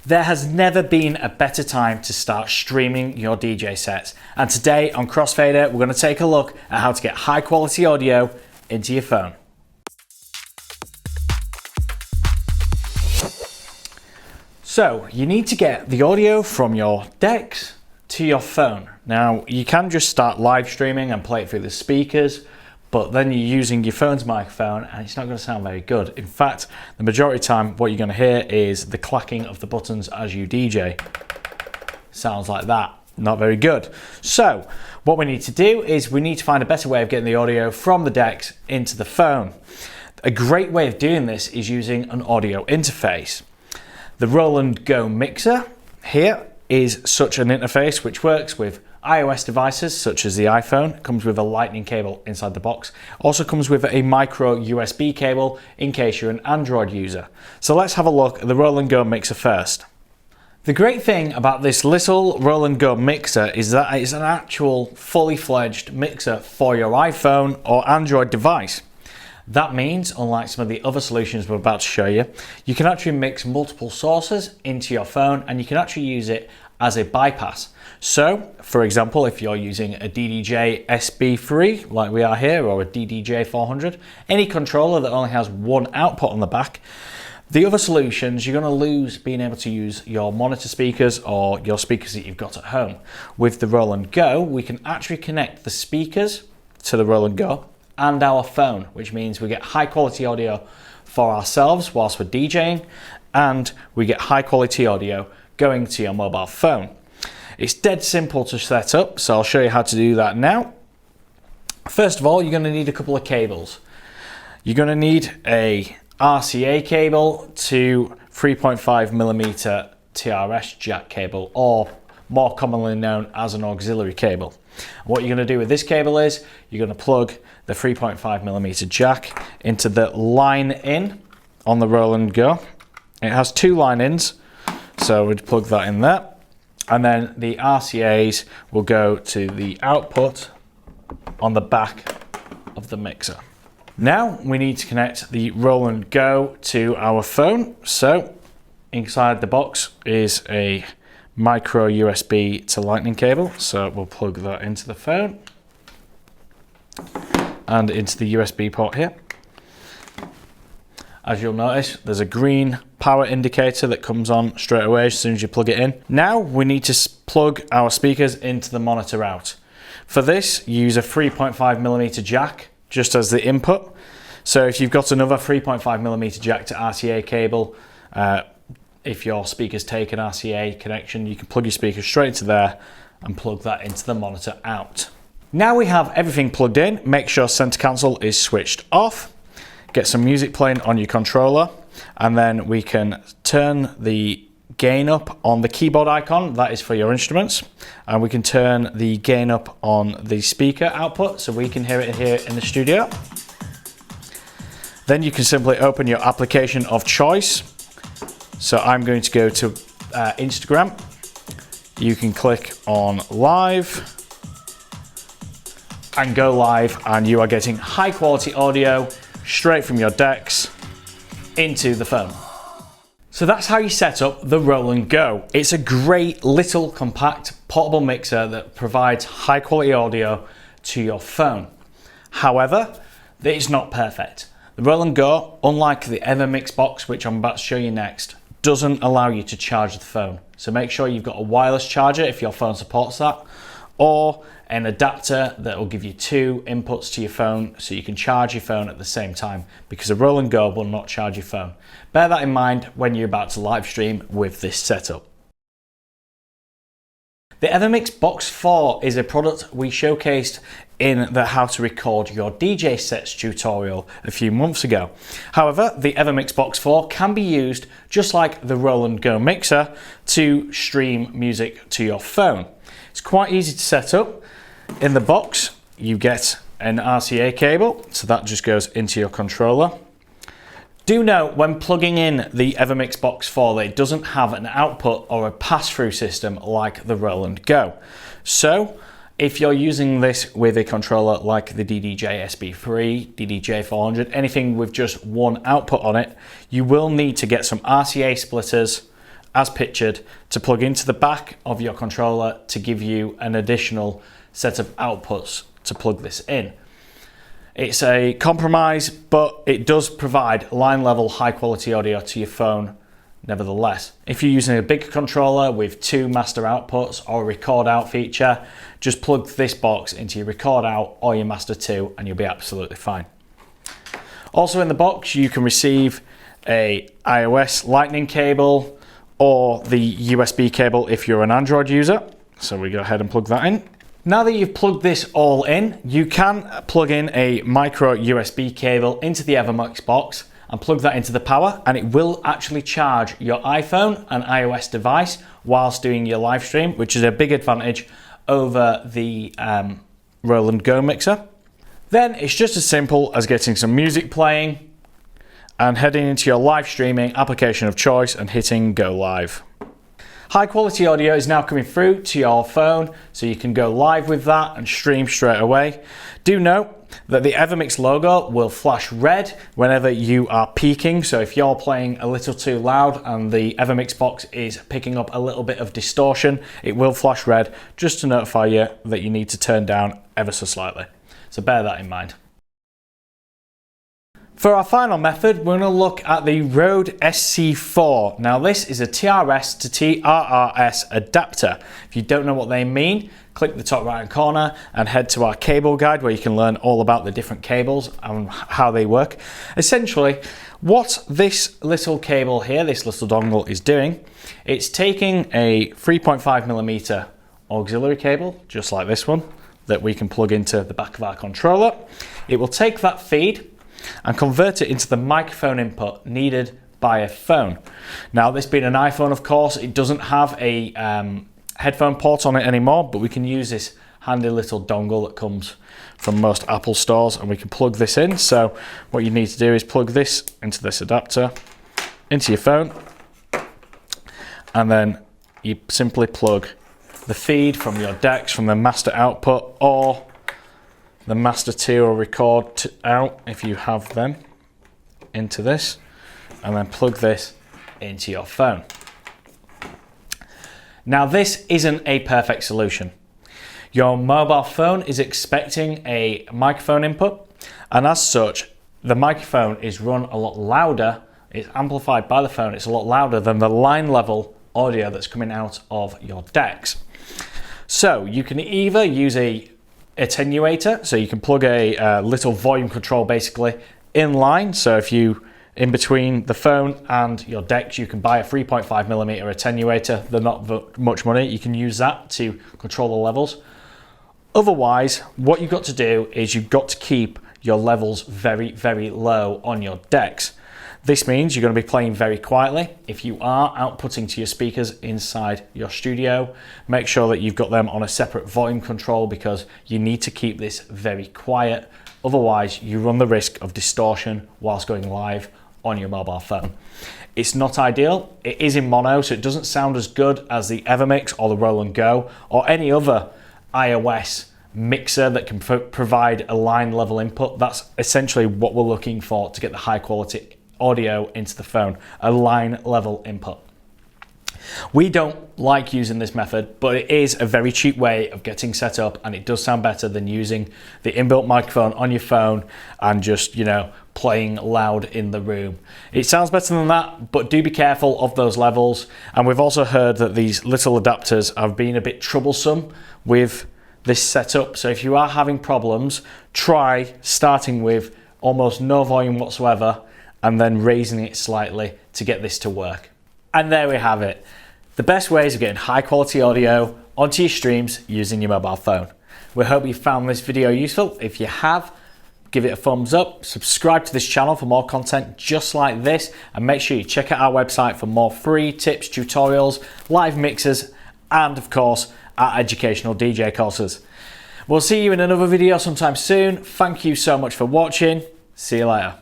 There has never been a better time to start streaming your DJ sets. And today on Crossfader, we're going to take a look at how to get high quality audio into your phone. So you need to get the audio from your decks to your phone. Now you can just start live streaming and play it through the speakers, but then you're using your phone's microphone and it's not going to sound very good. In fact, the majority of the time what you're going to hear is the clacking of the buttons as you DJ. Sounds like that. Not very good. So what we need to do is we need to find a better way of getting the audio from the decks into the phone. A great way of doing this is using an audio interface. The Roland Go mixer here is such an interface which works with iOS devices such as the iPhone. It comes with a lightning cable inside the box. Also comes with a micro USB cable in case you're an Android user. So let's have a look at the Roland Go mixer first. The great thing about this little Roland Go mixer is that it's an actual fully fledged mixer for your iPhone or Android device. That means, unlike some of the other solutions we're about to show you, you can actually mix multiple sources into your phone and you can actually use it as a bypass. So, for example, if you're using a DDJ SB3 like we are here, or a DDJ 400, any controller that only has one output on the back, the other solutions, you're going to lose being able to use your monitor speakers or your speakers that you've got at home. With the Roland Go, we can actually connect the speakers to the Roland Go and our phone, which means we get high quality audio for ourselves whilst we're DJing, and we get high quality audio going to your mobile phone. It's dead simple to set up, so I'll show you how to do that now. First of all, you're going to need a couple of cables. You're going to need a RCA cable to 3.5mm TRS jack cable, or more commonly known as an auxiliary cable. What you're going to do with this cable is you're going to plug the 3.5mm jack into the line in on the Roland Go. It has two line ins, so we'd plug that in there, and then the RCAs will go to the output on the back of the mixer. Now we need to connect the Roland Go to our phone. So inside the box is a micro USB to lightning cable, so we'll plug that into the phone and into the USB port here. As you'll notice, there's a green power indicator that comes on straight away as soon as you plug it in. Now we need to plug our speakers into the monitor out. For this, use a 3.5mm jack just as the input. So if you've got another 3.5mm jack to RCA cable, if your speakers take an RCA connection, you can plug your speakers straight into there and plug that into the monitor out. Now we have everything plugged in, make sure center console is switched off. Get some music playing on your controller, and then we can turn the gain up on the keyboard icon, that is for your instruments, and we can turn the gain up on the speaker output so we can hear it here in the studio. Then you can simply open your application of choice. So I'm going to go to Instagram. You can click on live and go live, and you are getting high quality audio straight from your decks into the phone. So that's how you set up the Roland Go. It's a great little compact portable mixer that provides high quality audio to your phone. However, it's not perfect. The Roland Go, unlike the EverMix box, which I'm about to show you next, doesn't allow you to charge the phone. So make sure you've got a wireless charger if your phone supports that, or an adapter that will give you two inputs to your phone so you can charge your phone at the same time, because a Roland Go will not charge your phone. Bear that in mind when you're about to live stream with this setup. The EverMix Box 4 is a product we showcased in the How to Record Your DJ Sets tutorial a few months ago. However, the EverMix Box 4 can be used just like the Roland Go mixer to stream music to your phone. It's quite easy to set up. In the box, you get an RCA cable, so that just goes into your controller. Do note when plugging in the EverMix Box 4 that it doesn't have an output or a pass-through system like the Roland Go. So if you're using this with a controller like the DDJ SB3, DDJ 400, anything with just one output on it, you will need to get some RCA splitters as pictured to plug into the back of your controller to give you an additional set of outputs to plug this in. It's a compromise, but it does provide line level high quality audio to your phone nevertheless. If you're using a big controller with 2 master outputs or a record out feature, just plug this box into your record out or your master 2 and you'll be absolutely fine. Also in the box you can receive a iOS lightning cable or the USB cable if you're an Android user. So we go ahead and plug that in. Now that you've plugged this all in, you can plug in a micro USB cable into the Evermix box and plug that into the power, and it will actually charge your iPhone and iOS device whilst doing your live stream, which is a big advantage over the Roland Go mixer. Then it's just as simple as getting some music playing and heading into your live streaming application of choice and hitting go live. High quality audio is now coming through to your phone, so you can go live with that and stream straight away. Do note that the Evermix logo will flash red whenever you are peaking, so if you're playing a little too loud and the Evermix box is picking up a little bit of distortion, it will flash red just to notify you that you need to turn down ever so slightly. So bear that in mind. For our final method, we're going to look at the Rode SC4. Now this is a TRS to TRRS adapter. If you don't know what they mean, click the top right hand corner and head to our cable guide where you can learn all about the different cables and how they work. Essentially, what this little cable here, this little dongle is doing, it's taking a 3.5mm auxiliary cable, just like this one, that we can plug into the back of our controller. It will take that feed and convert it into the microphone input needed by a phone. Now this being an iPhone, of course, it doesn't have a headphone port on it anymore, but we can use this handy little dongle that comes from most Apple stores and we can plug this in. So what you need to do is plug this into this adapter, into your phone, and then you simply plug the feed from your decks from the master output or the master 2 or record out if you have them into this, and then plug this into your phone. Now this isn't a perfect solution. Your mobile phone is expecting a microphone input, and as such the microphone is run a lot louder, it's amplified by the phone, it's a lot louder than the line level audio that's coming out of your decks. So you can either use a attenuator, so you can plug a little volume control basically in line, so if you in between the phone and your decks you can buy a 3.5mm attenuator. They're not much money, you can use that to control the levels. Otherwise what you've got to do is you've got to keep your levels very low on your decks. This means you're going to be playing very quietly. If you are outputting to your speakers inside your studio, make sure that you've got them on a separate volume control because you need to keep this very quiet. Otherwise, you run the risk of distortion whilst going live on your mobile phone. It's not ideal. It is in mono, so it doesn't sound as good as the Evermix or the Roland Go or any other iOS mixer that can provide a line level input. That's essentially what we're looking for to get the high quality audio into the phone, a line level input. We don't like using this method, but it is a very cheap way of getting set up, and it does sound better than using the inbuilt microphone on your phone and just, you know, playing loud in the room. It sounds better than that, but do be careful of those levels. And we've also heard that these little adapters have been a bit troublesome with this setup. So if you are having problems, try starting with almost no volume whatsoever and then raising it slightly to get this to work. And there we have it. The best ways of getting high quality audio onto your streams using your mobile phone. We hope you found this video useful. If you have, give it a thumbs up, subscribe to this channel for more content just like this, and make sure you check out our website for more free tips, tutorials, live mixes, and of course, our educational DJ courses. We'll see you in another video sometime soon. Thank you so much for watching. See you later.